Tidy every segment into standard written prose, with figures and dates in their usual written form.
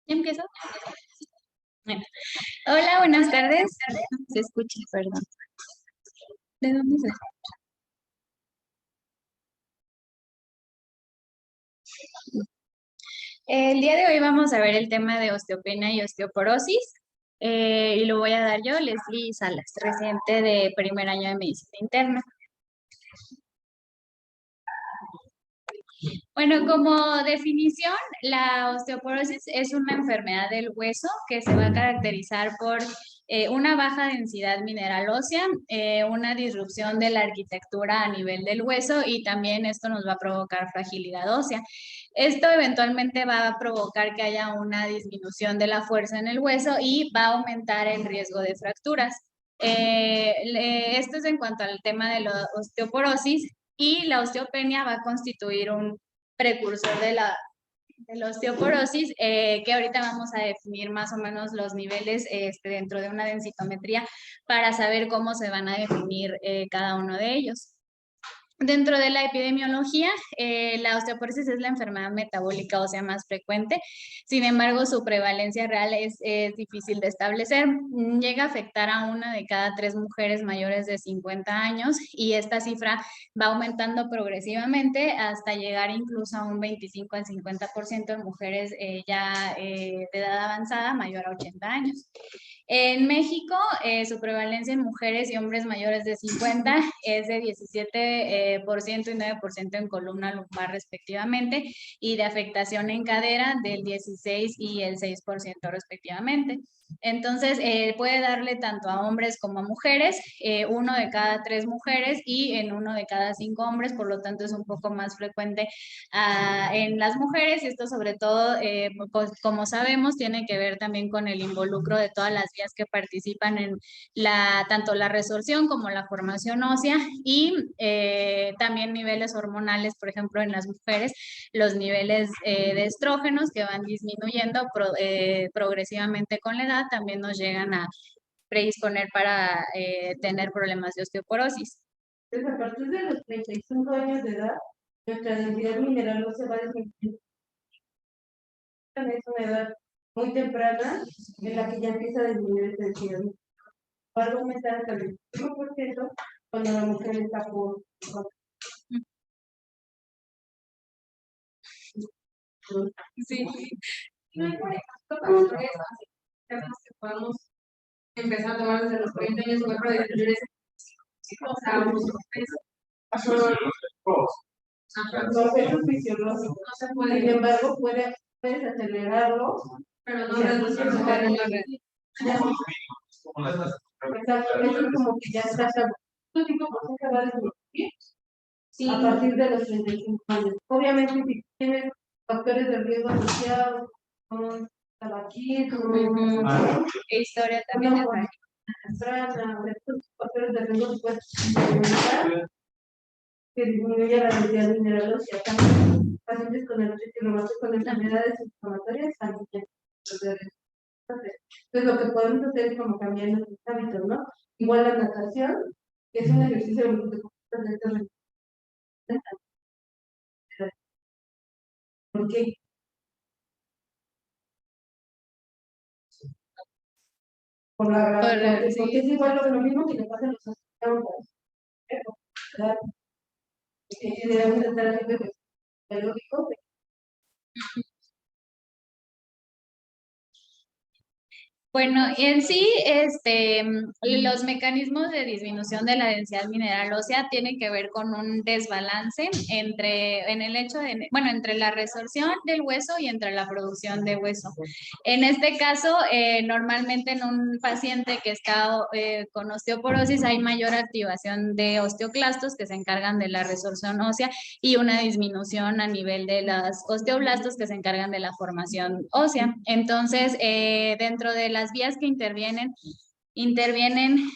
¿Ya empiezo? Bueno. Hola, buenas tardes. Se escucha, perdón. ¿De dónde se escucha? El día de hoy vamos a ver el tema de osteopenia y osteoporosis. Y lo voy a dar yo, Leslie Salas, residente de primer año de medicina interna. Bueno, como definición, la osteoporosis es una enfermedad del hueso que se va a caracterizar por una baja densidad mineral ósea, una disrupción de la arquitectura a nivel del hueso y también esto nos va a provocar fragilidad ósea. Esto eventualmente va a provocar que haya una disminución de la fuerza en el hueso y va a aumentar el riesgo de fracturas. Esto es en cuanto al tema de la osteoporosis. Y la osteopenia va a constituir un precursor de la osteoporosis, que ahorita vamos a definir más o menos los niveles dentro de una densitometría para saber cómo se van a definir cada uno de ellos. Dentro de la epidemiología, la osteoporosis es la enfermedad metabólica ósea más frecuente. Sin embargo, su prevalencia real es difícil de establecer. Llega a afectar a una de cada 3 mujeres mayores de 50 años y esta cifra va aumentando progresivamente hasta llegar incluso a un 25 al 50% de mujeres ya de edad avanzada mayor a 80 años. En México, su prevalencia en mujeres y hombres mayores de 50 es de 17% y 9% en columna lumbar respectivamente, y de afectación en cadera del 16 y el 6% respectivamente. Entonces, puede darle tanto a hombres como a mujeres, 1 de cada 3 mujeres y en 1 de cada 5 hombres, por lo tanto es un poco más frecuente en las mujeres, y esto sobre todo, como sabemos, tiene que ver también con el involucro de todas las vías que participan en tanto la resorción como la formación ósea y también niveles hormonales, por ejemplo, en las mujeres, los niveles de estrógenos que van disminuyendo progresivamente con la edad también nos llegan a predisponer para tener problemas de osteoporosis. Pues a partir de los 35 años de edad, nuestra densidad mineral no se va a disminuir. Es una edad muy temprana en la que ya empieza a disminuir esta densidad. Va a aumentar hasta el 25% cuando la mujer está por... Sí, no hay por ejemplo factores que podemos empezar a tomar desde los 40 años para definir ese o sea, No es fisiológico. No se puede. Sin embargo, puedes acelerarlo, pero no reducir la red. Exacto, eso es como que ya está. ¿Tu tipo de va a disminuir? Sí. A partir de los 35 años. Obviamente, si tienes factores de riesgo asociados, como tabaquismo, Historia también es estos factores de riesgo pueden aumentar, que disminuye la densidad mineral ósea. También pacientes con artritis reumatoide con enfermedades inflamatorias también. Entonces, lo que podemos hacer es como cambiar nuestros hábitos, ¿no? Igual la natación, que es un ejercicio de ¿por qué? Por la gravedad, porque es igual lo mismo que le pasa a los astronautas. ¿Verdad? Y debemos estar haciendo ejercicio biológico. Bueno, en sí, los mecanismos de disminución de la densidad mineral ósea tienen que ver con un desbalance entre la resorción del hueso y entre la producción de hueso. En este caso, normalmente en un paciente que está con osteoporosis hay mayor activación de osteoclastos que se encargan de la resorción ósea y una disminución a nivel de los osteoblastos que se encargan de la formación ósea. Entonces, dentro de las vías que intervienen Intervienen,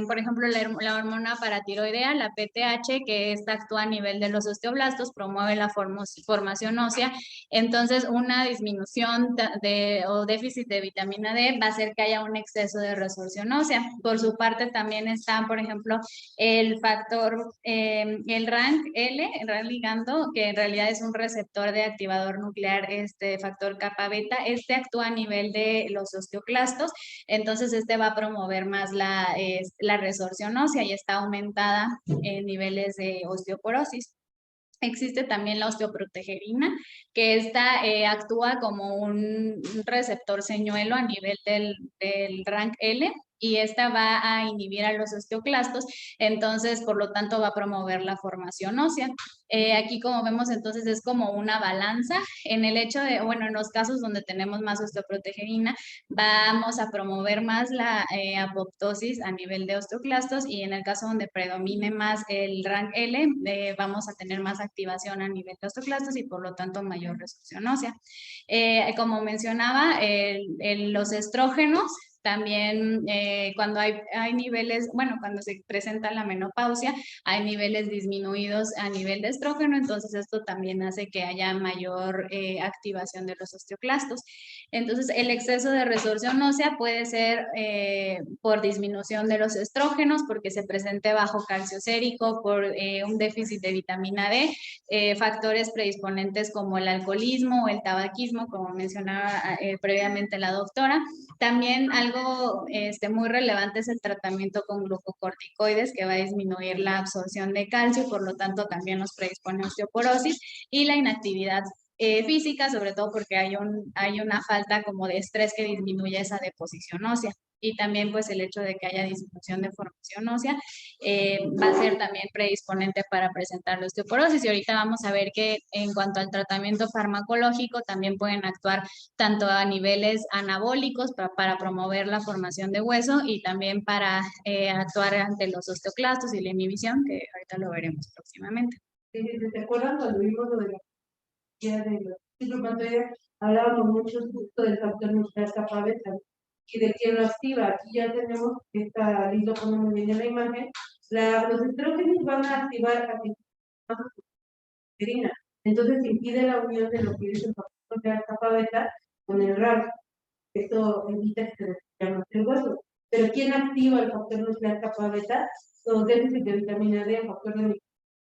por ejemplo, la hormona paratiroidea, la PTH, que esta actúa a nivel de los osteoblastos, promueve la formación ósea. Entonces, una disminución o déficit de vitamina D va a hacer que haya un exceso de resorción ósea. Por su parte, también está, por ejemplo, el factor, el RANK-L, el RANK ligando, que en realidad es un receptor de activador nuclear, este factor kappa beta. Este actúa a nivel de los osteoclastos. Entonces, este va a promover más la resorción ósea y está aumentada en niveles de osteoporosis. Existe también la osteoprotegerina, que esta actúa como un receptor señuelo a nivel del RANK-L y esta va a inhibir a los osteoclastos, entonces por lo tanto va a promover la formación ósea. Aquí como vemos entonces es como una balanza en el hecho de, bueno, en los casos donde tenemos más osteoprotegerina, vamos a promover más la apoptosis a nivel de osteoclastos y en el caso donde predomine más el RANK-L, vamos a tener más activación a nivel de osteoclastos y por lo tanto mayor resorción ósea. Como mencionaba, los estrógenos también cuando hay niveles, bueno, cuando se presenta la menopausia, hay niveles disminuidos a nivel de estrógeno, entonces esto también hace que haya mayor activación de los osteoclastos. Entonces, el exceso de resorción ósea puede ser por disminución de los estrógenos, porque se presente bajo calcio sérico, por un déficit de vitamina D, factores predisponentes como el alcoholismo o el tabaquismo, como mencionaba previamente la doctora. También algo muy relevante es el tratamiento con glucocorticoides, que va a disminuir la absorción de calcio, por lo tanto también nos predispone a osteoporosis, y la inactividad física, sobre todo porque hay una falta como de estrés que disminuye esa deposición ósea. Y también pues el hecho de que haya disminución de formación ósea va a ser también predisponente para presentar la osteoporosis. Y ahorita vamos a ver que en cuanto al tratamiento farmacológico también pueden actuar tanto a niveles anabólicos para promover la formación de hueso y también para actuar ante los osteoclastos y la inhibición, que ahorita lo veremos próximamente. ¿Te acuerdas cuando vimos lo de la ciclopatía? Hablábamos mucho justo del factor nuclear kappa beta y de quién lo activa. Aquí ya tenemos esta, ahí lo ponemos bien en la imagen. Los estrógenos van a activar a la. Entonces impide la unión de lo que es el factor nuclear kappa beta con el RAS. Esto evita que se destruya el hueso. Pero ¿quién activa el factor nuclear kappa beta? Los déficits de vitamina D, factor de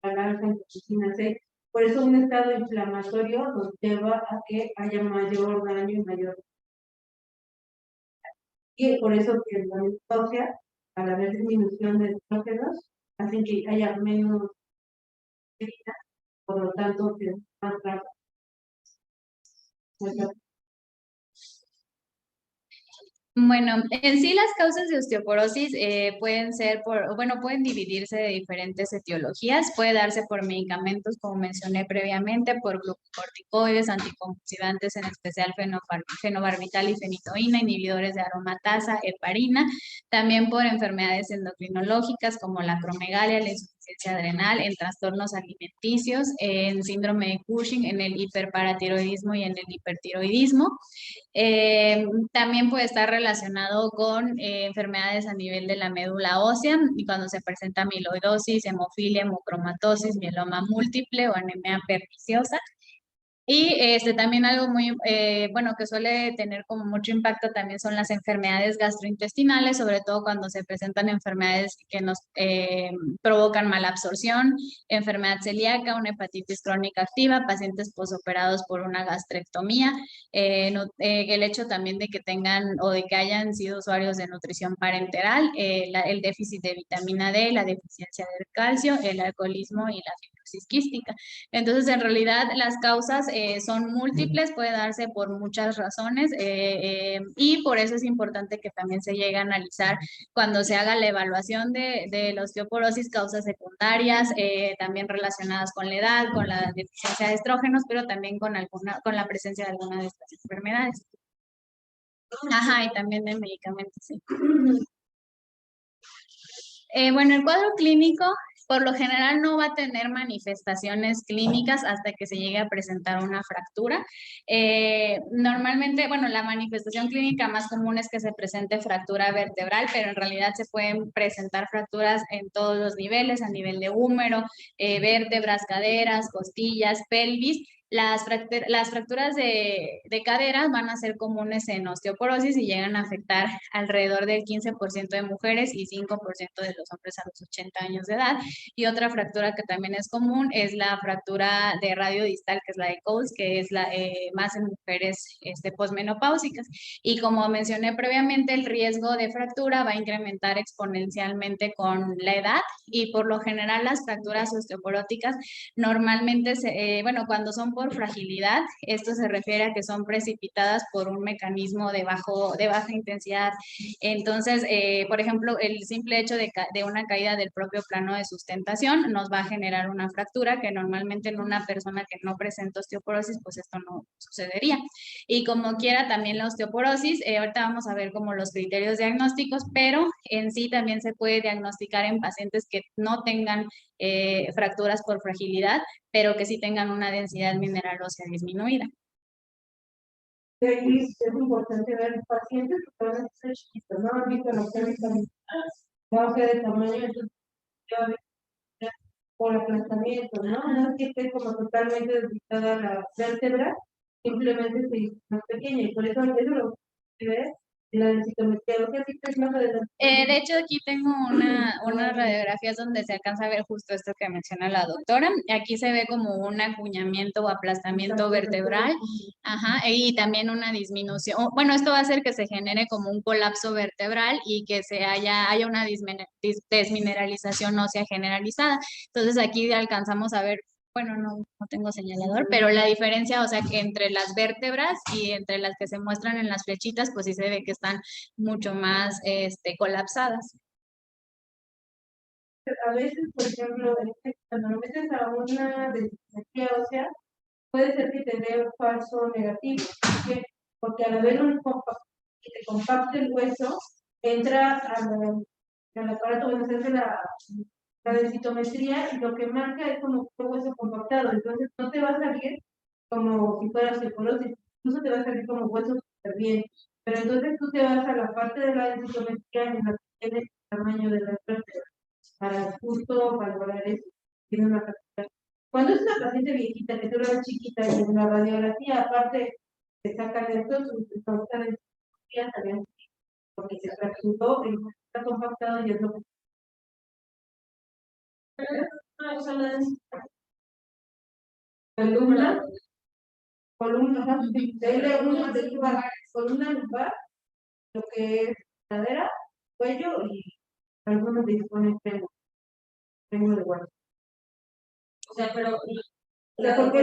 naranja, vitamina C. Por eso un estado inflamatorio nos lleva a que haya mayor daño y mayor. Y por eso que la menopausia, al haber disminución de estrógenos, hacen que haya menos herida, por lo tanto, que es más rápido. Bueno, en sí las causas de osteoporosis pueden ser pueden dividirse de diferentes etiologías. Puede darse por medicamentos, como mencioné previamente, por glucocorticoides, anticonvulsivantes, en especial fenobarbital y fenitoína, inhibidores de aromatasa, heparina. También por enfermedades endocrinológicas como la acromegalia, la insuficiencia adrenal, en trastornos alimenticios, en síndrome de Cushing, en el hiperparatiroidismo y en el hipertiroidismo. También puede estar relacionado con enfermedades a nivel de la médula ósea y cuando se presenta amiloidosis, hemofilia, hemocromatosis, mieloma múltiple o anemia perniciosa. Y también algo muy, bueno, que suele tener como mucho impacto también son las enfermedades gastrointestinales, sobre todo cuando se presentan enfermedades que nos provocan mala absorción, enfermedad celíaca, una hepatitis crónica activa, pacientes posoperados por una gastrectomía, el hecho también de que tengan o de que hayan sido usuarios de nutrición parenteral, el déficit de vitamina D, la deficiencia del calcio, el alcoholismo y la fibrosis quística. Entonces, en realidad, las causas son múltiples, puede darse por muchas razones y por eso es importante que también se llegue a analizar cuando se haga la evaluación de la osteoporosis, causas secundarias, también relacionadas con la edad, con la deficiencia de estrógenos, pero también con la presencia de alguna de estas enfermedades. Ajá, y también de medicamentos, sí. Bueno, el cuadro clínico Por lo general no va a tener manifestaciones clínicas hasta que se llegue a presentar una fractura. Normalmente, bueno, la manifestación clínica más común es que se presente fractura vertebral, pero en realidad se pueden presentar fracturas en todos los niveles, a nivel de húmero, vértebras, caderas, costillas, pelvis. Las fracturas de cadera van a ser comunes en osteoporosis y llegan a afectar alrededor del 15% de mujeres y 5% de los hombres a los 80 años de edad. Y otra fractura que también es común es la fractura de radio distal, que es la de Coles, que es la más en mujeres posmenopáusicas. Y como mencioné previamente, el riesgo de fractura va a incrementar exponencialmente con la edad y por lo general las fracturas osteoporóticas normalmente, bueno, cuando son por fragilidad, esto se refiere a que son precipitadas por un mecanismo de baja intensidad. Entonces, por ejemplo, el simple hecho de una caída del propio plano de sustentación nos va a generar una fractura que normalmente en una persona que no presenta osteoporosis, pues esto no sucedería. Y como quiera, también la osteoporosis, ahorita vamos a ver como los criterios diagnósticos, pero en sí también se puede diagnosticar en pacientes que no tengan fracturas por fragilidad, pero que sí tengan una densidad mineral ósea disminuida. Es importante ver pacientes que van a ser chiquitos, ¿no? Han visto los que baja de tamaño, entonces por aplastamiento, ¿no? No es que esté como totalmente desgastada la vértebra, simplemente se hizo más pequeña y por eso lo que ves la densitometría. De hecho, aquí tengo unas radiografías donde se alcanza a ver justo esto que menciona la doctora. Aquí se ve como un acuñamiento o aplastamiento vertebral, ajá, y también una disminución. Bueno, esto va a hacer que se genere como un colapso vertebral y que haya una desmineralización ósea generalizada. Entonces aquí alcanzamos a ver, bueno, no tengo señalador, pero la diferencia, o sea, que entre las vértebras y entre las que se muestran en las flechitas, pues sí se ve que están mucho más colapsadas. A veces, por ejemplo, cuando lo metes a una densitometría ósea, puede ser que te dé un falso negativo. ¿Por qué? Porque al haber que te compacte el hueso, entra al aparato donde se hace la densitometría y lo que marca es como un hueso compactado. Entonces no te va a salir como si fuera osteoporosis, incluso te va a salir como hueso súper bien. Pero entonces tú te vas a la parte de la densitometría en la que tiene el tamaño de la vértebra para justo valorar eso. Tiene una capacidad. Cuando es una paciente viejita, que tú la ves chiquita y en la radiografía, aparte, te sacan esto, su pauta de cirugía también, porque se fracturó, está compactado y es lo que. Columna, columna lumbar, lo que es cadera, cuello y algunos disponen freno de guardia. O sea, pero porque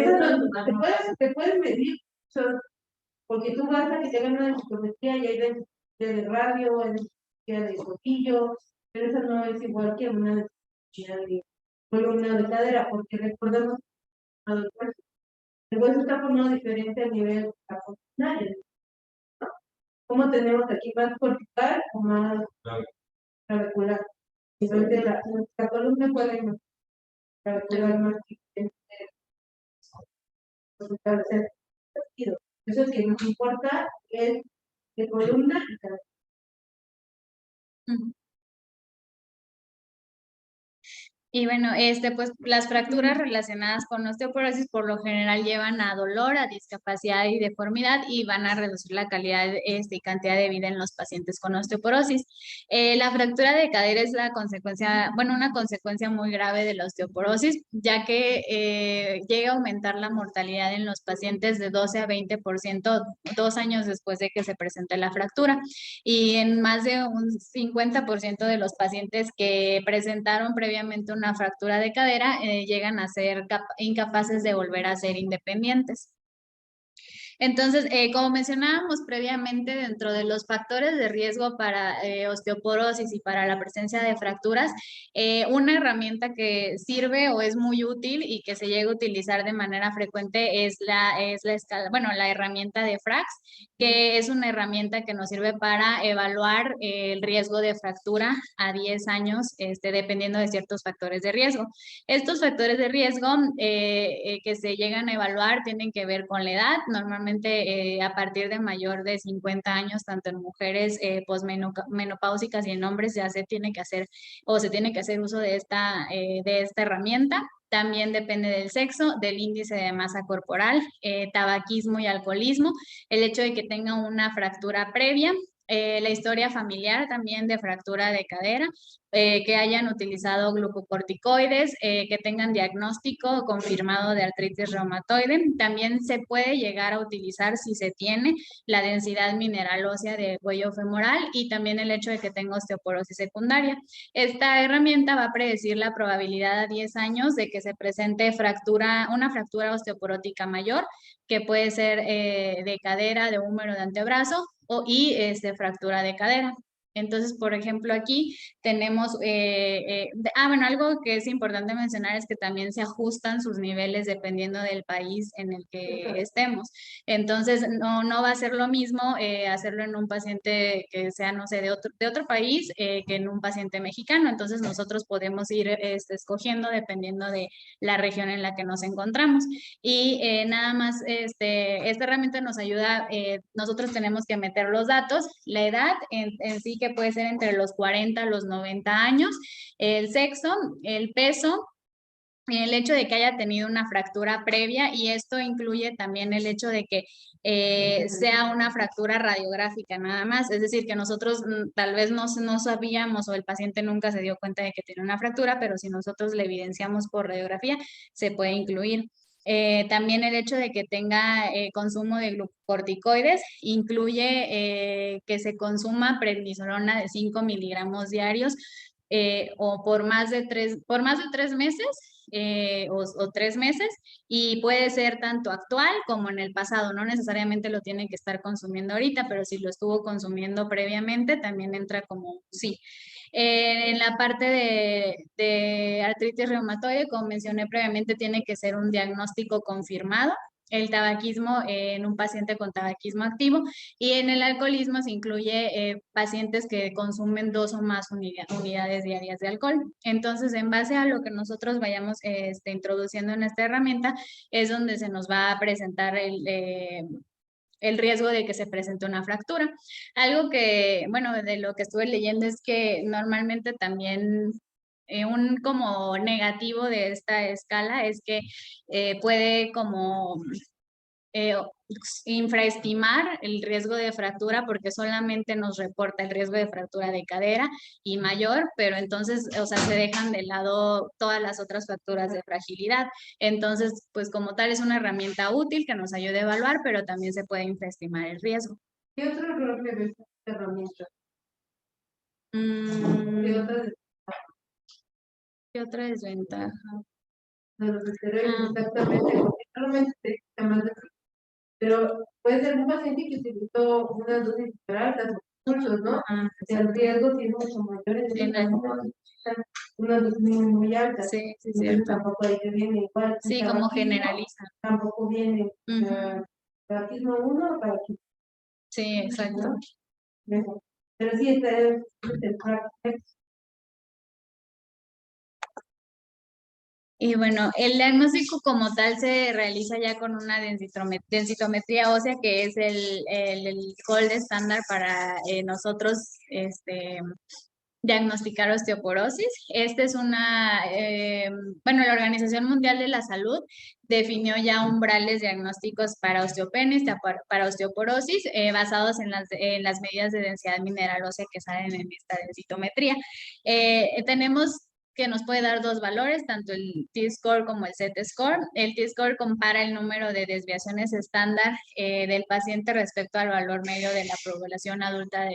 te puedes medir, porque tú vas a que te hagan una densitometría y hay densitometría de radio, hay densitometría de costillo, pero eso no es igual que una densitometría de columna de cadera, porque recordemos el hueso está formado diferente a nivel abdominal, ¿no? ¿Cómo tenemos aquí más cortical o más clavicular? Entonces la columna puede más clavicular más eso es que nos importa es de columna y cadera. Y bueno, pues las fracturas relacionadas con osteoporosis por lo general llevan a dolor, a discapacidad y deformidad y van a reducir la calidad y cantidad de vida en los pacientes con osteoporosis. La fractura de cadera es la consecuencia, bueno, una consecuencia muy grave de la osteoporosis, ya que llega a aumentar la mortalidad en los pacientes de 12 a 20% 2 años después de que se presente la fractura. Y en más de un 50% de los pacientes que presentaron previamente una fractura de cadera llegan a ser incapaces de volver a ser independientes. Entonces, como mencionábamos previamente, dentro de los factores de riesgo para osteoporosis y para la presencia de fracturas, una herramienta que sirve o es muy útil y que se llega a utilizar de manera frecuente es la escala, bueno, la herramienta de FRAX, que es una herramienta que nos sirve para evaluar el riesgo de fractura a 10 años, dependiendo de ciertos factores de riesgo. Estos factores de riesgo que se llegan a evaluar tienen que ver con la edad, normalmente a partir de mayor de 50 años, tanto en mujeres posmenopáusicas y en hombres ya se tiene que hacer o se tiene que hacer uso de esta herramienta. También depende del sexo, del índice de masa corporal, tabaquismo y alcoholismo, el hecho de que tenga una fractura previa, la historia familiar también de fractura de cadera, que hayan utilizado glucocorticoides, que tengan diagnóstico confirmado de artritis reumatoide. También se puede llegar a utilizar si se tiene la densidad mineral ósea de cuello femoral y también el hecho de que tenga osteoporosis secundaria. Esta herramienta va a predecir la probabilidad a 10 años de que se presente una fractura osteoporótica mayor, que puede ser de cadera, de húmero, de antebrazo y fractura de cadera. Entonces, por ejemplo, aquí tenemos, bueno, algo que es importante mencionar es que también se ajustan sus niveles dependiendo del país en el que estemos. Entonces, no va a ser lo mismo hacerlo en un paciente que sea, no sé, de otro país que en un paciente mexicano. Entonces, nosotros podemos ir escogiendo dependiendo de la región en la que nos encontramos. Y nada más, esta herramienta nos ayuda, nosotros tenemos que meter los datos, la edad en sí, que puede ser entre los 40 a los 90 años, el sexo, el peso, el hecho de que haya tenido una fractura previa, y esto incluye también el hecho de que sea una fractura radiográfica nada más, es decir, que nosotros tal vez no sabíamos o el paciente nunca se dio cuenta de que tiene una fractura, pero si nosotros le evidenciamos por radiografía, se puede incluir. También el hecho de que tenga consumo de glucocorticoides incluye que se consuma prednisolona de 5 miligramos diarios o por más de 3 meses o 3 meses, y puede ser tanto actual como en el pasado, no necesariamente lo tienen que estar consumiendo ahorita, pero si lo estuvo consumiendo previamente también entra como sí. En la parte de artritis reumatoide, como mencioné previamente, tiene que ser un diagnóstico confirmado. El tabaquismo en un paciente con tabaquismo activo, y en el alcoholismo se incluye pacientes que consumen 2 o más unidades diarias de alcohol. Entonces, en base a lo que nosotros vayamos introduciendo en esta herramienta, es donde se nos va a presentar el riesgo de que se presente una fractura. Algo que, bueno, de lo que estuve leyendo es que normalmente también un como negativo de esta escala es que puede como infraestimar el riesgo de fractura, porque solamente nos reporta el riesgo de fractura de cadera y mayor, pero entonces, o sea, se dejan de lado todas las otras facturas de fragilidad. Entonces, pues como tal es una herramienta útil que nos ayude a evaluar, pero también se puede infraestimar el riesgo. ¿Qué otro error le ves a esta herramienta? ¿Qué otra desventaja? Los esteroides, exactamente, porque solamente se llaman de, pero puede ser un paciente que utilizó una dosis super altas o muchos, ¿no? El riesgo sí es mucho mayor, una dosis muy alta. Sí, sí, entonces cierto. tampoco ahí te viene igual. Sí, como generaliza. Tampoco viene tabaquismo 1 o tabaquismo. Sí, exacto. ¿No? Pero sí, este es el práctico. Y bueno, el diagnóstico como tal se realiza ya con una densitometría ósea, que es el gold estándar para nosotros diagnosticar osteoporosis. Este es bueno, la Organización Mundial de la Salud definió ya umbrales diagnósticos para osteopenia, para osteoporosis, basados en las medidas de densidad mineral ósea que salen en esta densitometría. Tenemos que nos puede dar dos valores, tanto el T-score como el Z-score. El T-score compara el número de desviaciones estándar del paciente respecto al valor medio de la población adulta,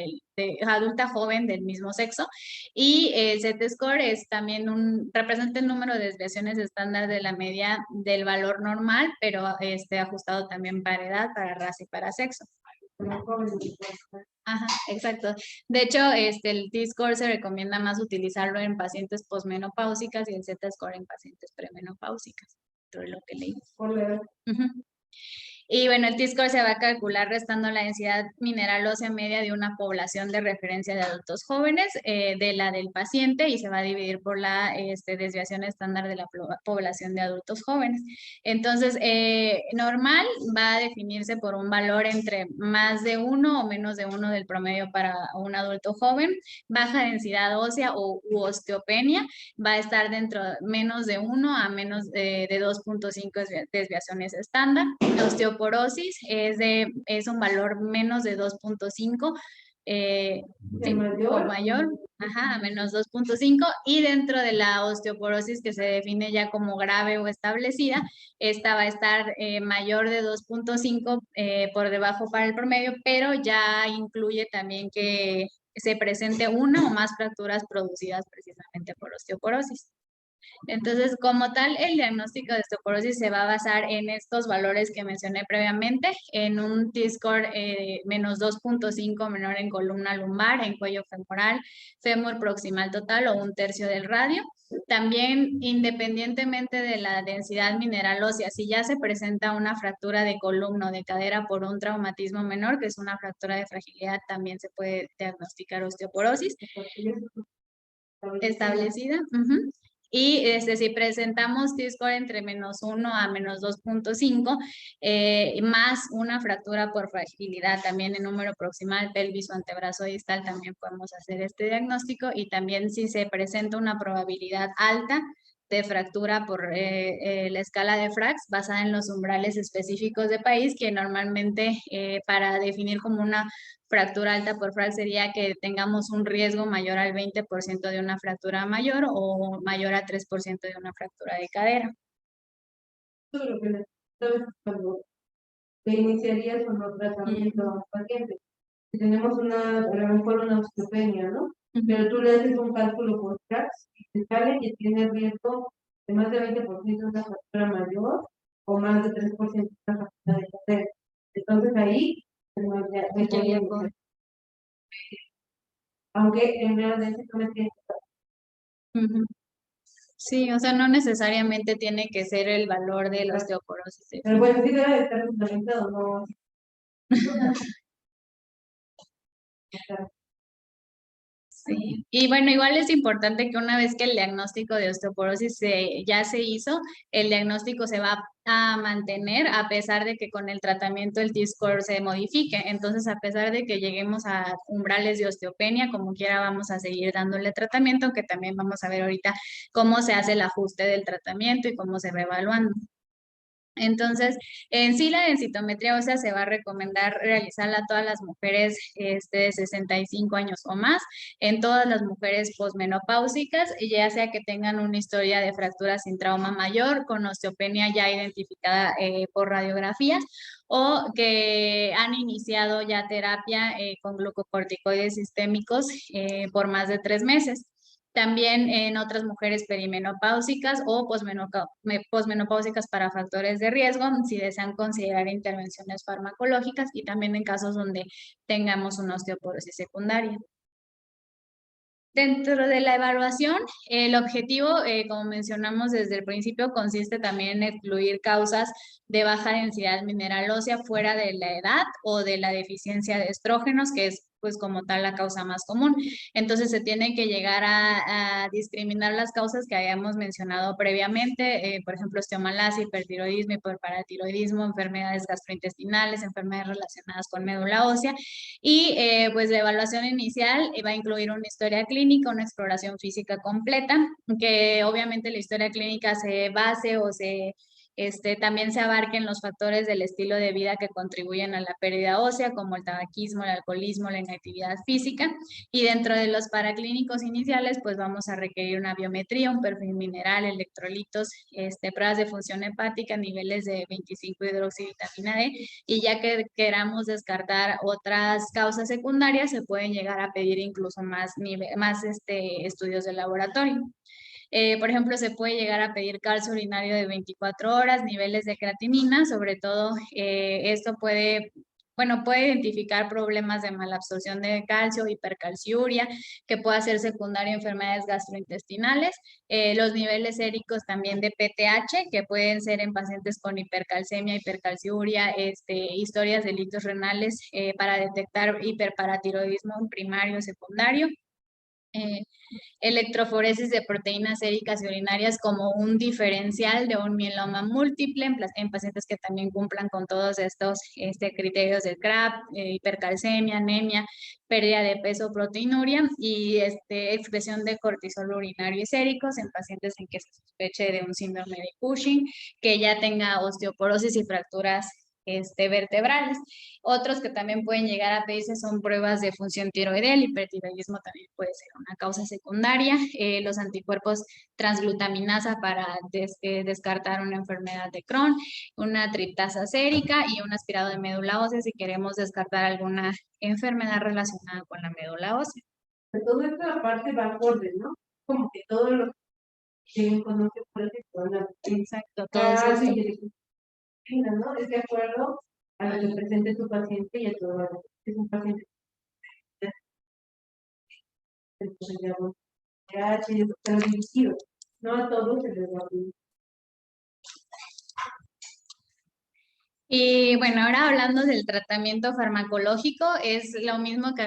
adulta joven del mismo sexo. Y el Z-score es también representa el número de desviaciones estándar de la media del valor normal, pero ajustado también para edad, para raza y para sexo. Ajá, exacto. De hecho, el T-score se recomienda más utilizarlo en pacientes posmenopáusicas y el Z-score en pacientes premenopáusicas. Todo lo que leí. Ujú. Y bueno, el T-score se va a calcular restando la densidad mineral ósea media de una población de referencia de adultos jóvenes de la del paciente y se va a dividir por la desviación estándar de la población de adultos jóvenes. Entonces, normal va a definirse por un valor entre más de 1 o menos de 1 del promedio para un adulto joven. Baja densidad ósea u osteopenia va a estar dentro de menos de 1 a menos de 2.5 desviaciones estándar. La osteoporosis es un valor menos de 2.5 o mayor, a menos 2.5, y dentro de la osteoporosis que se define ya como grave o establecida, esta va a estar mayor de 2.5 por debajo para el promedio, pero ya incluye también que se presente una o más fracturas producidas precisamente por osteoporosis. Entonces, como tal, el diagnóstico de osteoporosis se va a basar en estos valores que mencioné previamente, en un T-score menos 2.5 menor en columna lumbar, en cuello femoral, fémur proximal total o un tercio del radio. También, independientemente de la densidad mineral ósea, si ya se presenta una fractura de columna o de cadera por un traumatismo menor, que es una fractura de fragilidad, también se puede diagnosticar osteoporosis establecida. Y si presentamos T-score entre menos 1 a menos 2.5, más una fractura por fragilidad también en número proximal, pelvis o antebrazo distal, también podemos hacer este diagnóstico. Y también si se presenta una probabilidad alta de fractura por la escala de Frax basada en los umbrales específicos de país, que normalmente para definir como una fractura alta por Frax sería que tengamos un riesgo mayor al 20% de una fractura mayor o mayor a 3% de una fractura de cadera. Eso es lo que cuando te iniciarías con los tratamientos a los pacientes. Si tenemos a lo mejor una osteopenia, ¿no? Pero tú le haces un cálculo por Frax y te sale que tiene riesgo de más de 20% de una fractura mayor o más de 3% de una fractura de cadera. Entonces ahí aunque en realidad sí, o sea, no necesariamente tiene que ser el valor de la osteoporosis. Pero bueno, sí debe de estar fundamentado, ¿no? Sí, y bueno, igual es importante que una vez que el diagnóstico de osteoporosis ya se hizo, el diagnóstico se va a mantener a pesar de que con el tratamiento el T-score se modifique. Entonces, a pesar de que lleguemos a umbrales de osteopenia, como quiera vamos a seguir dándole tratamiento, aunque también vamos a ver ahorita cómo se hace el ajuste del tratamiento y cómo se va evaluando. Entonces, en sí la densitometría ósea se va a recomendar realizarla a todas las mujeres de 65 años o más, en todas las mujeres posmenopáusicas, ya sea que tengan una historia de fracturas sin trauma mayor, con osteopenia ya identificada por radiografías, o que han iniciado ya terapia con glucocorticoides sistémicos por más de 3 meses. También en otras mujeres perimenopáusicas o posmenopáusicas para factores de riesgo, si desean considerar intervenciones farmacológicas, y también en casos donde tengamos una osteoporosis secundaria. Dentro de la evaluación, el objetivo, como mencionamos desde el principio, consiste también en excluir causas de baja densidad mineral ósea fuera de la edad o de la deficiencia de estrógenos, que es pues como tal la causa más común. Entonces se tiene que llegar a discriminar las causas que habíamos mencionado previamente, por ejemplo, osteomalacia, hipertiroidismo, hiperparatiroidismo, enfermedades gastrointestinales, enfermedades relacionadas con médula ósea. Y pues la evaluación inicial va a incluir una historia clínica, una exploración física completa, que obviamente la historia clínica se base o se También se abarquen los factores del estilo de vida que contribuyen a la pérdida ósea, como el tabaquismo, el alcoholismo, la inactividad física. Y dentro de los paraclínicos iniciales, pues vamos a requerir una biometría, un perfil mineral, electrolitos, pruebas de función hepática, niveles de 25-hidroxivitamina D. Y ya que queramos descartar otras causas secundarias, se pueden llegar a pedir incluso más estudios de laboratorio. Por ejemplo, se puede llegar a pedir calcio urinario de 24 horas, niveles de creatinina, sobre todo esto puede identificar problemas de malabsorción de calcio, hipercalciuria, que pueda ser secundaria a enfermedades gastrointestinales. Los niveles séricos también de PTH, que pueden ser en pacientes con hipercalcemia, hipercalciuria, historias de litos renales para detectar hiperparatiroidismo primario o secundario. Electroforesis de proteínas séricas y urinarias como un diferencial de un mieloma múltiple en pacientes que también cumplan con todos estos criterios del CRAP, hipercalcemia, anemia, pérdida de peso, proteinuria y expresión de cortisol urinario y séricos en pacientes en que se sospeche de un síndrome de Cushing, que ya tenga osteoporosis y fracturas vertebrales. Otros que también pueden llegar a pedirse son pruebas de función tiroidea. El hipertiroidismo también puede ser una causa secundaria. Los anticuerpos transglutaminasa para descartar una enfermedad de Crohn, una triptasa sérica y un aspirado de médula ósea si queremos descartar alguna enfermedad relacionada con la médula ósea. Todo esto aparte va acorde, ¿no? Como que todo lo que conoce por el Exacto, todo esto. ¿No? Es de acuerdo a lo que presente tu paciente y a todo lo que es un paciente. No a todos se les va a pedir. Y bueno, ahora hablando del tratamiento farmacológico, es lo mismo que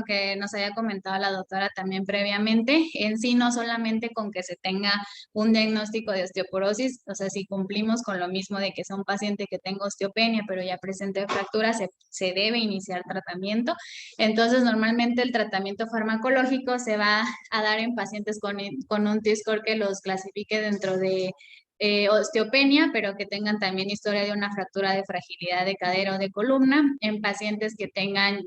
que nos había comentado la doctora también previamente. En sí, no solamente con que se tenga un diagnóstico de osteoporosis, o sea, si cumplimos con lo mismo de que sea un paciente que tenga osteopenia, pero ya presente fractura, se debe iniciar tratamiento. Entonces, normalmente el tratamiento farmacológico se va a dar en pacientes con un T-score que los clasifique dentro de osteopenia, pero que tengan también historia de una fractura de fragilidad de cadera o de columna, en pacientes que tengan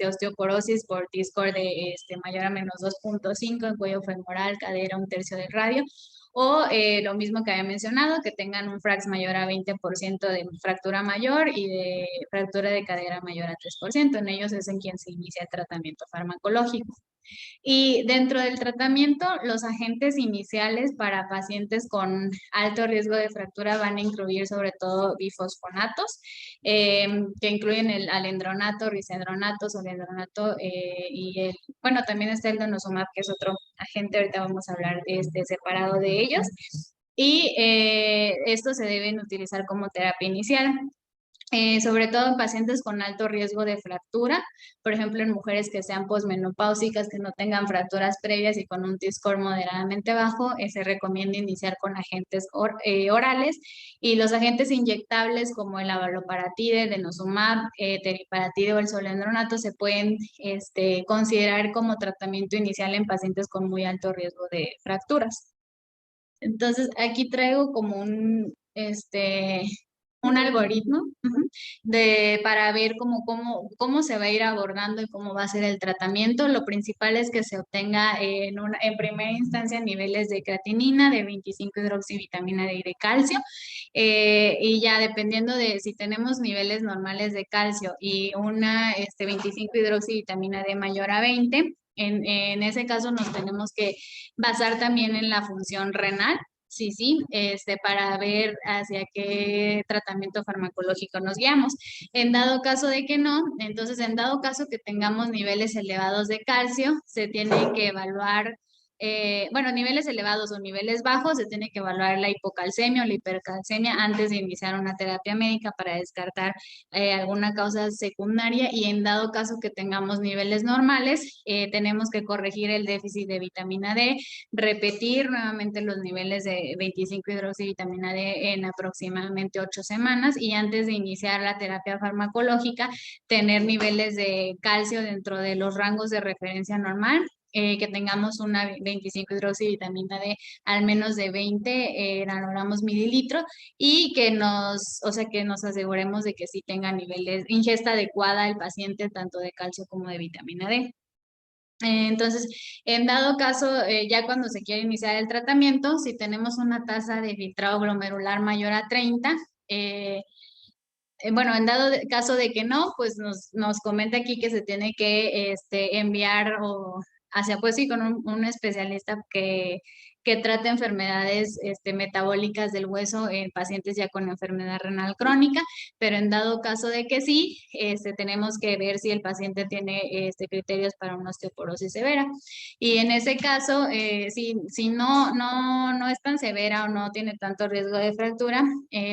osteoporosis por T-score de mayor a menos 2.5 en cuello femoral, cadera, un tercio del radio, o lo mismo que había mencionado, que tengan un FRAX mayor a 20% de fractura mayor y de fractura de cadera mayor a 3%. En ellos es en quien se inicia el tratamiento farmacológico. Y dentro del tratamiento, los agentes iniciales para pacientes con alto riesgo de fractura van a incluir sobre todo bifosfonatos, que incluyen el alendronato, risendronato, solendronato también está el denosumab, que es otro agente, ahorita vamos a hablar separado de ellos. Y estos se deben utilizar como terapia inicial. Sobre todo en pacientes con alto riesgo de fractura, por ejemplo en mujeres que sean posmenopáusicas, que no tengan fracturas previas y con un T-score moderadamente bajo, se recomienda iniciar con agentes orales, y los agentes inyectables como el abaloparatide, denosumab, teriparatide o el solendronato se pueden considerar como tratamiento inicial en pacientes con muy alto riesgo de fracturas. Entonces aquí traigo como un algoritmo para ver cómo se va a ir abordando y cómo va a ser el tratamiento. Lo principal es que se obtenga en primera instancia niveles de creatinina, de 25-hidroxivitamina D y de calcio, y ya dependiendo de si tenemos niveles normales de calcio y una 25-hidroxivitamina D mayor a 20, en ese caso nos tenemos que basar también en la función renal. Sí, para ver hacia qué tratamiento farmacológico nos guiamos. En dado caso de que no, entonces en dado caso que tengamos niveles elevados de calcio, se tiene que evaluar, niveles elevados o niveles bajos, se tiene que evaluar la hipocalcemia o la hipercalcemia antes de iniciar una terapia médica para descartar alguna causa secundaria, y en dado caso que tengamos niveles normales, tenemos que corregir el déficit de vitamina D, repetir nuevamente los niveles de 25-hidroxivitamina D en aproximadamente 8 semanas, y antes de iniciar la terapia farmacológica, tener niveles de calcio dentro de los rangos de referencia normal, que tengamos una 25 hidroxivitamina D al menos de 20 nanogramos mililitro y que que nos aseguremos de que sí tenga niveles, ingesta adecuada el paciente tanto de calcio como de vitamina D. Entonces, en dado caso, ya cuando se quiere iniciar el tratamiento, si tenemos una tasa de filtrado glomerular mayor a 30, bueno, en dado caso de que no, pues nos comenta aquí que se tiene que enviar hacia, pues sí, con un especialista que trate enfermedades metabólicas del hueso en pacientes ya con enfermedad renal crónica, pero en dado caso de que sí, tenemos que ver si el paciente tiene criterios para una osteoporosis severa. Y en ese caso, si no es tan severa o no tiene tanto riesgo de fractura,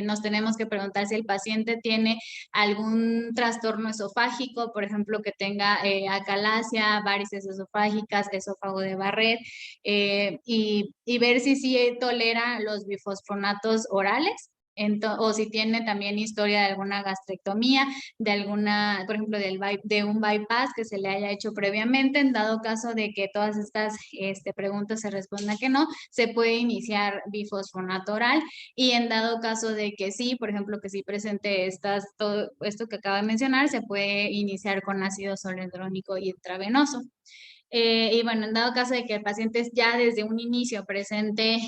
nos tenemos que preguntar si el paciente tiene algún trastorno esofágico, por ejemplo, que tenga acalasia, varices esofágicas, esófago de Barrett, y ver si sí tolera los bifosfonatos orales. O si tiene también historia de alguna gastrectomía, de alguna, por ejemplo, de un bypass que se le haya hecho previamente. En dado caso de que todas estas preguntas se respondan que no, se puede iniciar bifosfonato oral, y en dado caso de que sí, por ejemplo, que sí presente todo esto que acabo de mencionar, se puede iniciar con ácido zoledrónico y intravenoso. Y bueno, en dado caso de que el paciente ya desde un inicio presente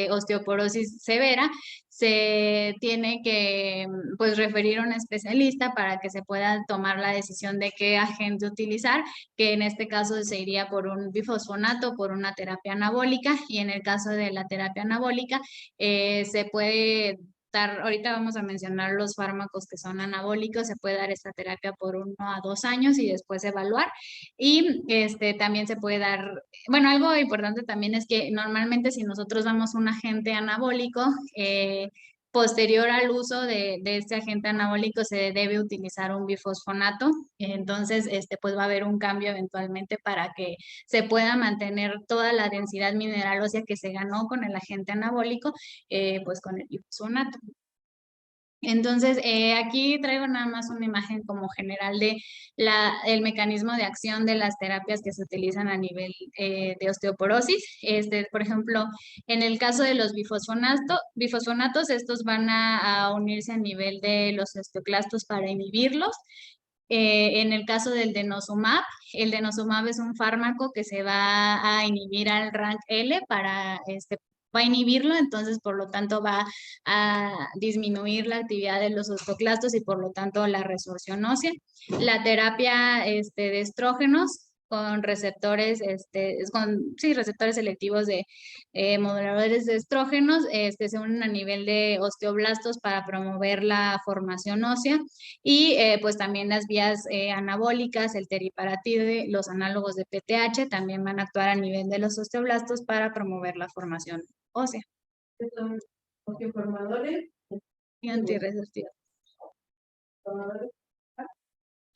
osteoporosis severa, se tiene que pues referir a un especialista para que se pueda tomar la decisión de qué agente utilizar, que en este caso se iría por un bifosfonato, por una terapia anabólica, y en el caso de la terapia anabólica se puede ahorita vamos a mencionar los fármacos que son anabólicos, se puede dar esta terapia por 1 a 2 años y después evaluar. Y también se puede dar, bueno, algo importante también es que normalmente si nosotros damos un agente anabólico, posterior al uso de este agente anabólico se debe utilizar un bifosfonato. Entonces, pues va a haber un cambio eventualmente para que se pueda mantener toda la densidad mineral ósea que se ganó con el agente anabólico, pues con el bifosfonato. Entonces, aquí traigo nada más una imagen como general de el mecanismo de acción de las terapias que se utilizan a nivel de osteoporosis. Por ejemplo, en el caso de los bifosfonatos, estos van a unirse a nivel de los osteoclastos para inhibirlos. En el caso del denosumab, el denosumab es un fármaco que se va a inhibir al RANKL va a inhibirlo, entonces por lo tanto va a disminuir la actividad de los osteoclastos y por lo tanto la resorción ósea. La terapia de estrógenos con receptores, receptores selectivos de moduladores de estrógenos, se unen a nivel de osteoblastos para promover la formación ósea, y pues también las vías anabólicas, el teriparatide, los análogos de PTH también van a actuar a nivel de los osteoblastos para promover la formación ósea. Son osteoformadores Y antirresortivos.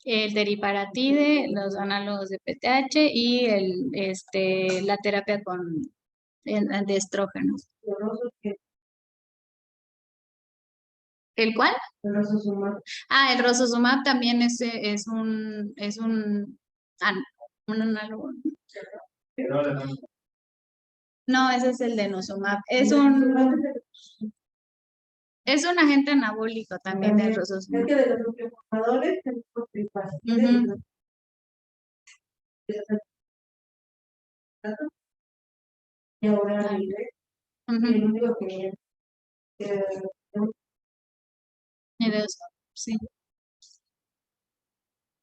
El teriparatide, los análogos de PTH y la terapia de estrógenos. ¿El cuál? El rosuzumab. El rosuzumab también es un análogo. No, ese es el denosumab. Es un agente anabólico también el rosuzumab. Es que de los osteoformadores tenemos y ahora el único que sí.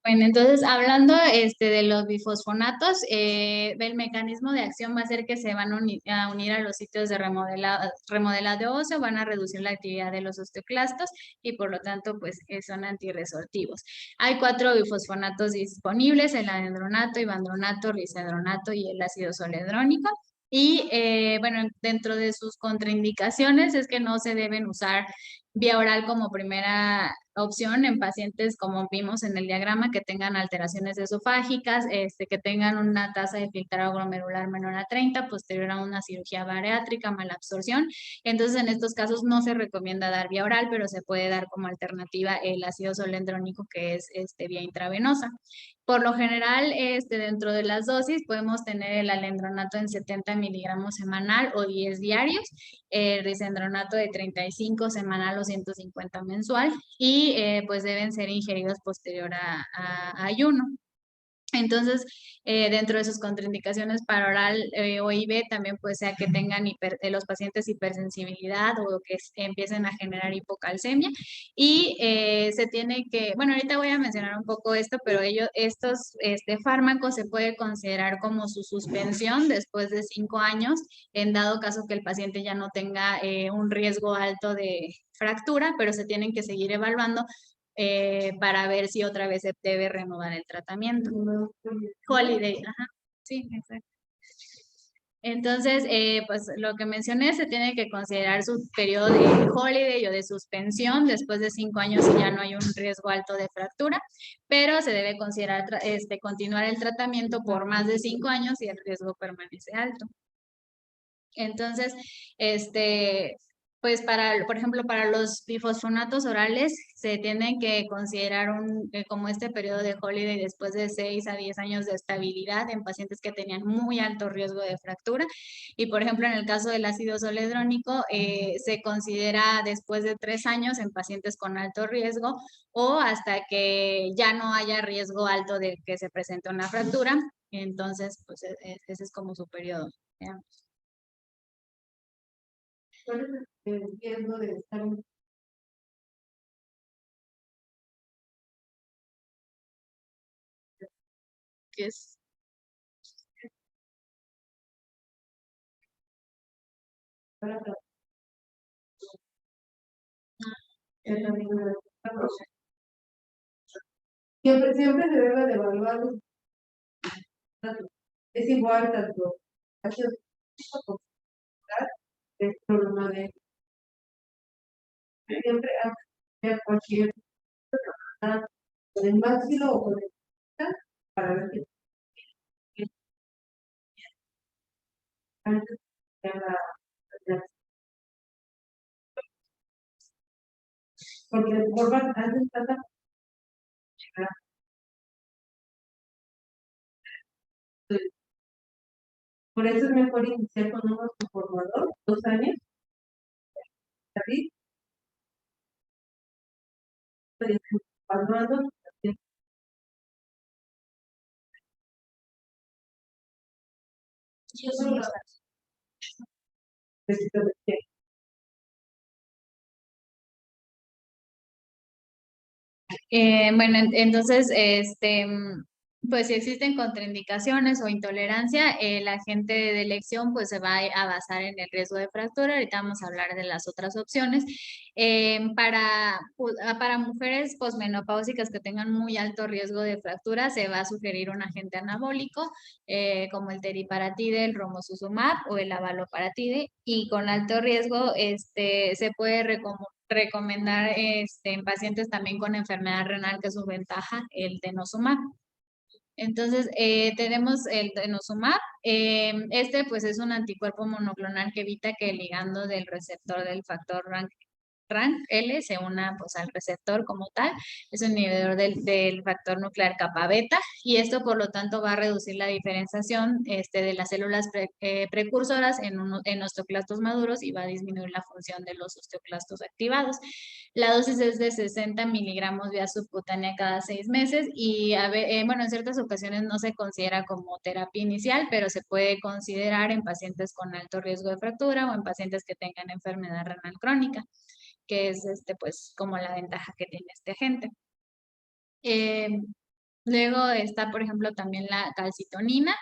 Bueno, entonces hablando de los bifosfonatos, el mecanismo de acción va a ser que se van a unir a los sitios de remodelado óseo, van a reducir la actividad de los osteoclastos y por lo tanto pues son antirresortivos. Hay 4 bifosfonatos disponibles: el alendronato, ivandronato, risedronato y el ácido zoledrónico. Y bueno, dentro de sus contraindicaciones es que no se deben usar vía oral como primera opción en pacientes, como vimos en el diagrama, que tengan alteraciones esofágicas, que tengan una tasa de filtrado glomerular menor a 30, posterior a una cirugía bariátrica, mala absorción. Entonces, en estos casos no se recomienda dar vía oral, pero se puede dar como alternativa el ácido solendrónico, que es vía intravenosa. Por lo general, dentro de las dosis podemos tener el alendronato en 70 miligramos semanal o 10 diarios, el risendronato de 35 semanal o 150 mensual, y pues deben ser ingeridos posterior a ayuno. Entonces, dentro de sus contraindicaciones para oral o IV también puede ser que tengan los pacientes hipersensibilidad o que empiecen a generar hipocalcemia. Y se tiene que, bueno, ahorita voy a mencionar un poco esto, pero estos fármacos se puede considerar como su suspensión después de 5 años, en dado caso que el paciente ya no tenga un riesgo alto de fractura, pero se tienen que seguir evaluando para ver si otra vez se debe renovar el tratamiento. Holiday, ajá, sí, exacto. Entonces, pues lo que mencioné, se tiene que considerar su periodo de holiday o de suspensión después de 5 años si ya no hay un riesgo alto de fractura, pero se debe considerar continuar el tratamiento por más de 5 años si el riesgo permanece alto. Entonces, pues por ejemplo, para los bifosfonatos orales se tienen que considerar como este periodo de holiday después de 6 a 10 años de estabilidad en pacientes que tenían muy alto riesgo de fractura. Y por ejemplo, en el caso del ácido zoledrónico, se considera después de 3 años en pacientes con alto riesgo o hasta que ya no haya riesgo alto de que se presente una fractura. Entonces, pues ese es como su periodo. ¿Ya? ¿Cuál es el riesgo de estar en Que es para el camino? Siempre, siempre se debe de evaluar los datos. Es igual tanto ácido como el problema de siempre hacer cualquier con el máximo o con el para ver que antes de la porque por antes trata por eso es mejor iniciar con un formador 2 años salir evaluando Bueno, entonces, pues si existen contraindicaciones o intolerancia, el agente de elección pues se va a basar en el riesgo de fractura. Ahorita vamos a hablar de las otras opciones. Para mujeres posmenopáusicas que tengan muy alto riesgo de fractura, se va a sugerir un agente anabólico como el teriparatide, el romosozumab o el abaloparatide, y con alto riesgo se puede recomendar en pacientes también con enfermedad renal, que es su ventaja, el denosumab. Entonces, tenemos el denosumab. Pues es un anticuerpo monoclonal que evita que el ligando del receptor del factor RANKL se una pues al receptor como tal. Es un inhibidor del factor nuclear kappa beta, y esto por lo tanto va a reducir la diferenciación de las células precursoras en osteoclastos maduros, y va a disminuir la función de los osteoclastos activados. La dosis es de 60 miligramos vía subcutánea cada 6 meses, y bueno, en ciertas ocasiones no se considera como terapia inicial, pero se puede considerar en pacientes con alto riesgo de fractura o en pacientes que tengan enfermedad renal crónica, que es pues como la ventaja que tiene este agente. Luego está, por ejemplo, también la calcitonina,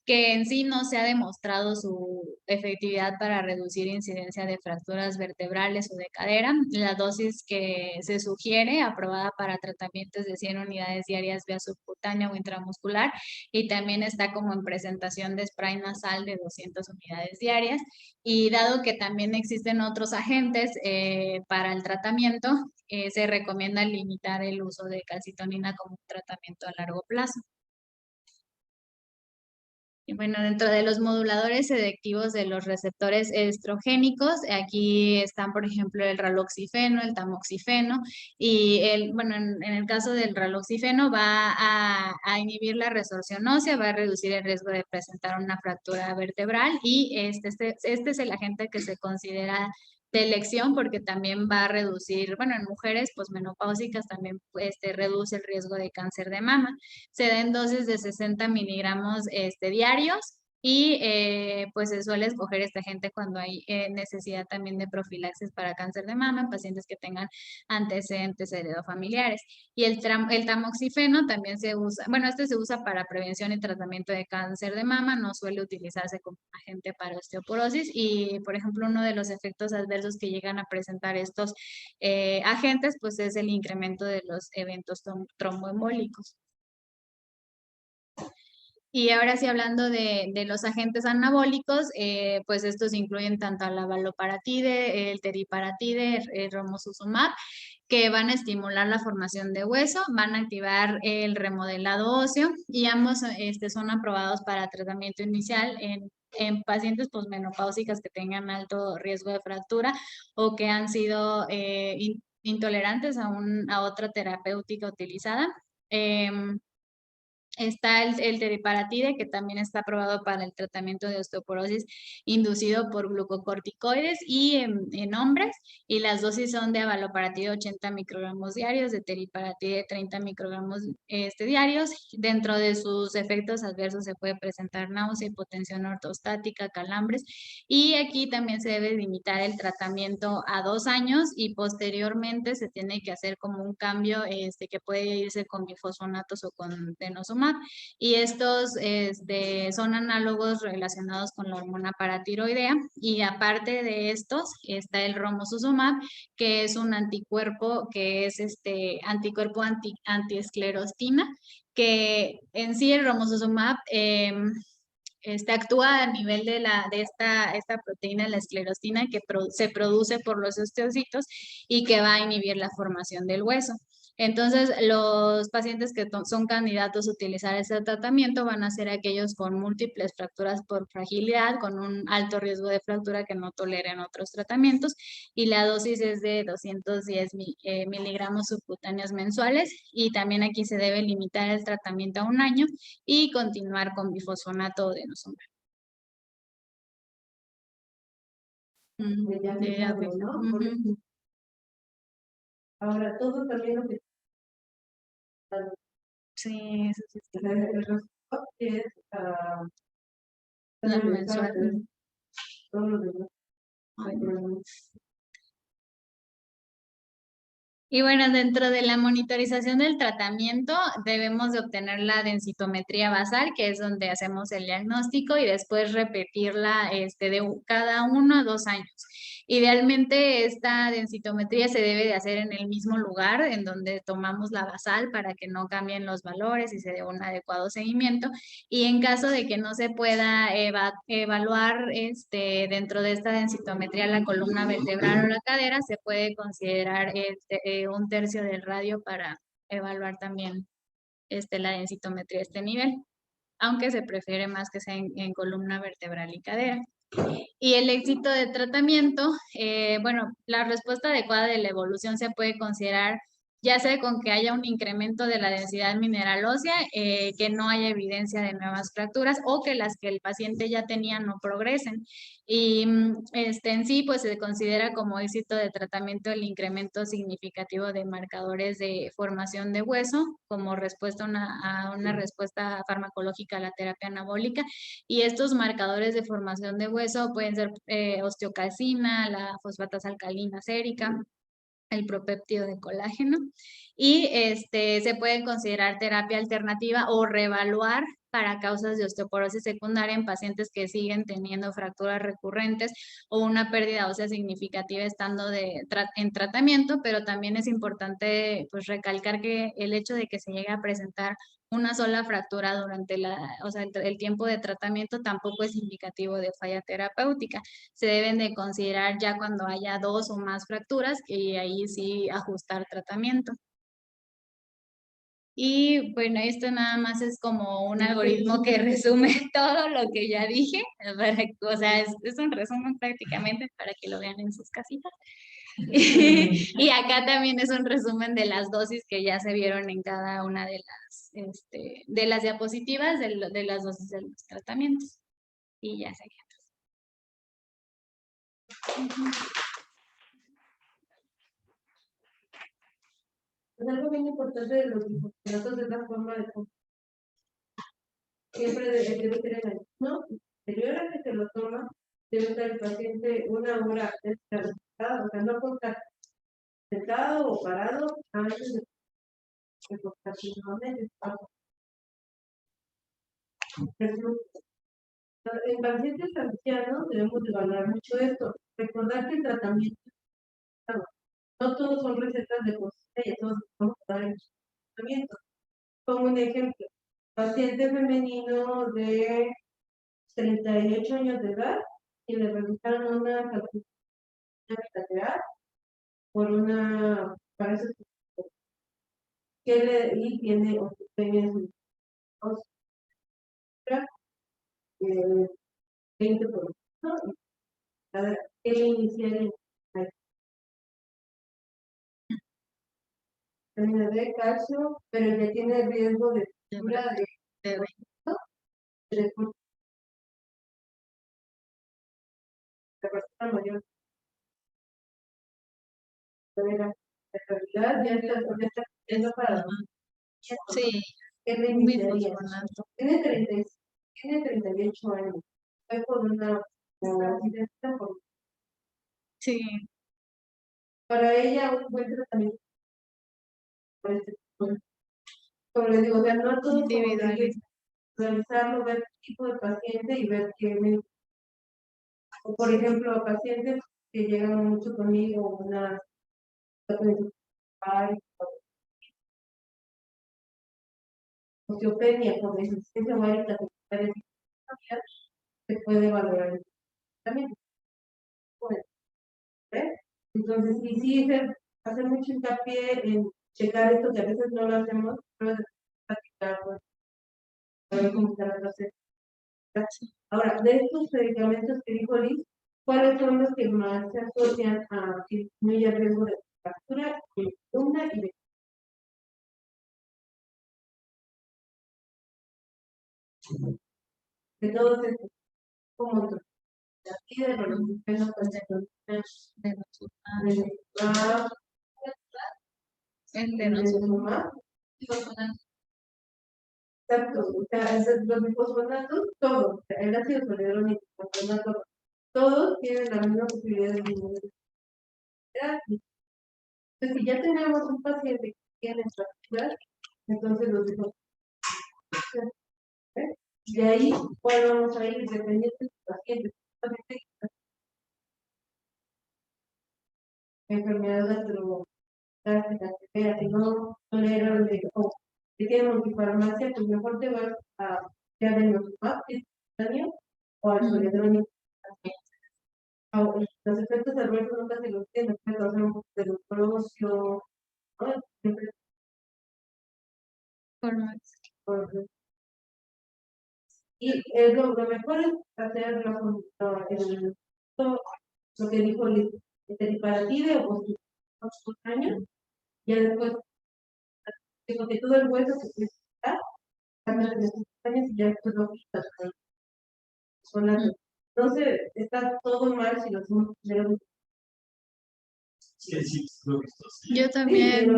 que en sí no se ha demostrado su efectividad para reducir incidencia de fracturas vertebrales o de cadera. La dosis que se sugiere, aprobada para tratamientos de 100 unidades diarias vía subcutánea o intramuscular, y también está como en presentación de spray nasal de 200 unidades diarias. Y dado que también existen otros agentes para el tratamiento, se recomienda limitar el uso de calcitonina como un tratamiento a largo plazo. Y bueno, dentro de los moduladores selectivos de los receptores estrogénicos, aquí están, por ejemplo, el raloxifeno, el tamoxifeno, y bueno, en el caso del raloxifeno va a inhibir la resorción ósea, va a reducir el riesgo de presentar una fractura vertebral, y este es el agente que se considera de elección porque también va a reducir, bueno, en mujeres posmenopáusicas también reduce el riesgo de cáncer de mama. Se da en dosis de 60 miligramos diarios, y pues se suele escoger esta gente cuando hay necesidad también de profilaxis para cáncer de mama en pacientes que tengan antecedentes heredofamiliares. Y el tamoxifeno también se usa, bueno, este se usa para prevención y tratamiento de cáncer de mama, no suele utilizarse como agente para osteoporosis, y por ejemplo uno de los efectos adversos que llegan a presentar estos agentes pues es el incremento de los eventos tromboembólicos. Y ahora sí, hablando de los agentes anabólicos, pues estos incluyen tanto la valoparatide, el teriparatide, el romosozumab, que van a estimular la formación de hueso, van a activar el remodelado óseo, y ambos son aprobados para tratamiento inicial en pacientes posmenopáusicas que tengan alto riesgo de fractura o que han sido intolerantes a otra terapéutica utilizada. Está el teriparatide, que también está aprobado para el tratamiento de osteoporosis inducido por glucocorticoides y en hombres, y las dosis son de avaloparatide 80 microgramos diarios, de teriparatide 30 microgramos diarios. Dentro de sus efectos adversos se puede presentar náusea, hipotensión ortostática, calambres, y aquí también se debe limitar el tratamiento a 2 años, y posteriormente se tiene que hacer como un cambio que puede irse con bifosfonatos o con denosumab, y estos son análogos relacionados con la hormona paratiroidea. Y aparte de estos está el romosozumab, que es un anticuerpo que es anticuerpo antiesclerostina, que en sí el romosozumab actúa a nivel de esta proteína, la esclerostina, que se produce por los osteocitos y que va a inhibir la formación del hueso. Entonces, los pacientes que son candidatos a utilizar ese tratamiento van a ser aquellos con múltiples fracturas por fragilidad, con un alto riesgo de fractura que no toleren otros tratamientos, y la dosis es de 210 miligramos subcutáneos mensuales, y también aquí se debe limitar el tratamiento a 1 año y continuar con bifosfonato o denosumab. Ahora, todo también lo que... Sí, eso sí. El resto es La mensual. todo lo demás. Y bueno, dentro de la monitorización del tratamiento debemos de obtener la densitometría basal, que es donde hacemos el diagnóstico, y después repetirla de cada 1 a 2 años. Idealmente esta densitometría se debe de hacer en el mismo lugar en donde tomamos la basal para que no cambien los valores y se dé un adecuado seguimiento. Y en caso de que no se pueda evaluar dentro de esta densitometría la columna vertebral o la cadera, se puede considerar 1/3 del radio para evaluar también la densitometría a este nivel, aunque se prefiere más que sea en columna vertebral y cadera. Y el éxito de tratamiento, bueno, la respuesta adecuada de la evolución se puede considerar ya sea con que haya un incremento de la densidad mineral ósea, que no haya evidencia de nuevas fracturas, o que las que el paciente ya tenía no progresen. Y en sí, pues se considera como éxito de tratamiento el incremento significativo de marcadores de formación de hueso como respuesta a una respuesta farmacológica a la terapia anabólica. Y estos marcadores de formación de hueso pueden ser osteocalcina, la fosfatasa alcalina sérica, el propéptido de colágeno, y se pueden considerar terapia alternativa o reevaluar para causas de osteoporosis secundaria en pacientes que siguen teniendo fracturas recurrentes o una pérdida ósea significativa estando en tratamiento, pero también es importante pues recalcar que el hecho de que se llegue a presentar una sola fractura durante el tiempo de tratamiento tampoco es indicativo de falla terapéutica. Se deben de considerar ya cuando haya 2 o más fracturas y ahí sí ajustar tratamiento. Y bueno, esto nada más es como un algoritmo que resume todo lo que ya dije, o sea, es un resumen prácticamente para que lo vean en sus casitas. Y acá también es un resumen de las dosis que ya se vieron en cada una de las diapositivas de las dosis de los tratamientos. Y ya se Es algo bien importante de los bifosfonatos es la forma de siempre debe ser en el ayuno. Anterior a que se lo toma, debe estar el paciente 1 hora sentado, o sea, no contar sentado o parado antes de cortar nuevamente. En pacientes ancianos debemos de valorar mucho esto. Recordar que el tratamiento, no todos son recetas de consulta y todos podemos dar el tratamiento. Como un ejemplo, paciente femenino de 38 años de edad y le realizaron una calculación bilateral por una, parece que y tiene osteopenia 20%, y iniciar en vitamina D, calcio, pero ya tiene riesgo de fractura de persona mayor. La realidad ya está yendo para sí, ¿qué le iniciaría? Tiene 38 años. Fue por una accidente. sí. Para ella, un buen tratamiento. Por este, como les digo, o sea, no todo revisarlo, ver qué tipo de paciente y ver qué. Por ejemplo, pacientes que llegan mucho conmigo, una osteopenia por resistencia ovárica se puede valorar también. Entonces, y sí, hace mucho hincapié en checar esto, que a veces no lo hacemos, pero de practicar, a ver cómo está la receta. Ahora, de estos medicamentos que dijo Liz, ¿cuáles son los que más se asocian a que disminuye el riesgo de fractura, de columna y de todos estos? Como aquí de los exacto, o sea, los bifosfonatos, todos, el ácido soledrónico, todos tienen la misma posibilidad de disminuir. Entonces, si ya tenemos un paciente que tiene fracturas, entonces los bifosfonatos, de ahí, ¿cuál vamos a ir? Dependiendo de su paciente. Enfermedad gastrogástrica severa que no tolera el médico, que tiene multifarmacia, pues mejor te vas a ya de los o al soledrónico. Los efectos adversos nunca se los tienen, puede causar un poco de leucrocio, ¿no? Siempre y lo mejor es hacer lo que dijo Liz, teriparatide o postcutáneo, y después digo que todo el hueso se está cambiando de 6 años y ya después lo quitas. Entonces está todo mal si lo hacemos primero. Sí, lo he visto. Yo también.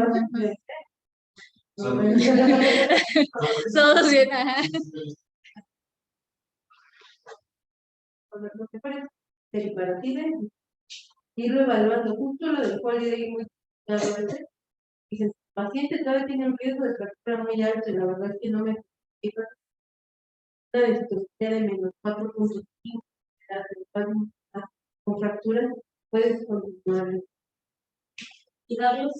Todos bien, ajá. Lo que parece teriparatide, irlo evaluando justo lo del cual muy Dicen, el paciente todavía tiene un riesgo de fractura muy alto, y la verdad es que no me explica una viscosidad de menos 4.5 con fracturas, puedes continuar. Y darlos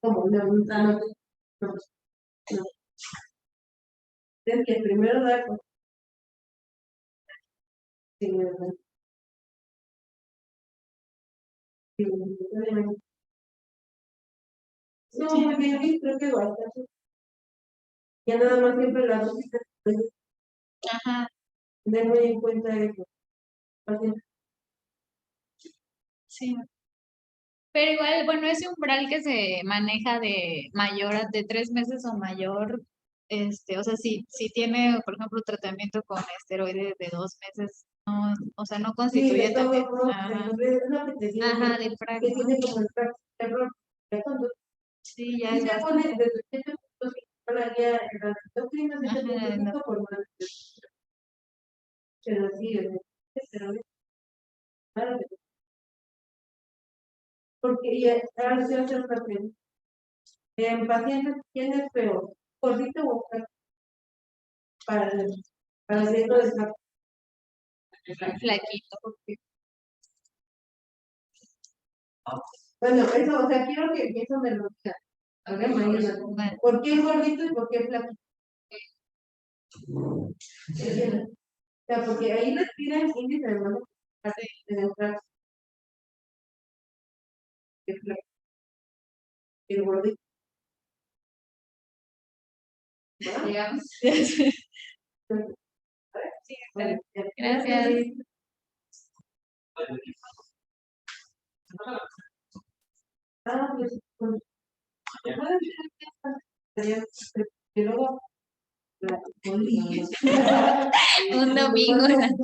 como no. Es que primero dar no, muy bien, creo que bastante. Ya nada más siempre la dosis, Ajá. tener muy en cuenta eso. Sí. Pero igual, bueno, ese umbral que se maneja de mayor, de 3 meses o mayor, o sea, si tiene, por ejemplo, tratamiento con esteroides de 2 meses, no, o sea, no Sí, constituye de también. todo modo, Ajá, es lo que te digo, ajá, del que frac, tiene como el error. sí, ya Y es se pone bastante. desde 7.5 la guía endocrina, Ajá, 7.5 por más. Pero sí, claro que sí. Porque ya, ahora sí hace otra pregunta. En pacientes tienes, pero gordito o flaco para el riesgo de estar flaquito. bueno, eso, o sea, quiero que eso me lo diga. A ver, mañana. Bueno, ¿Por qué gordito y por qué flaquito? ¿Entiendes? O sea, porque ahí les piden índice de masa de demostrar que flaquito, que gordito. ¿Va? Llegamos. sí, Bueno, ya. gracias. Ah, pues, y luego, Un domingo en la tarde.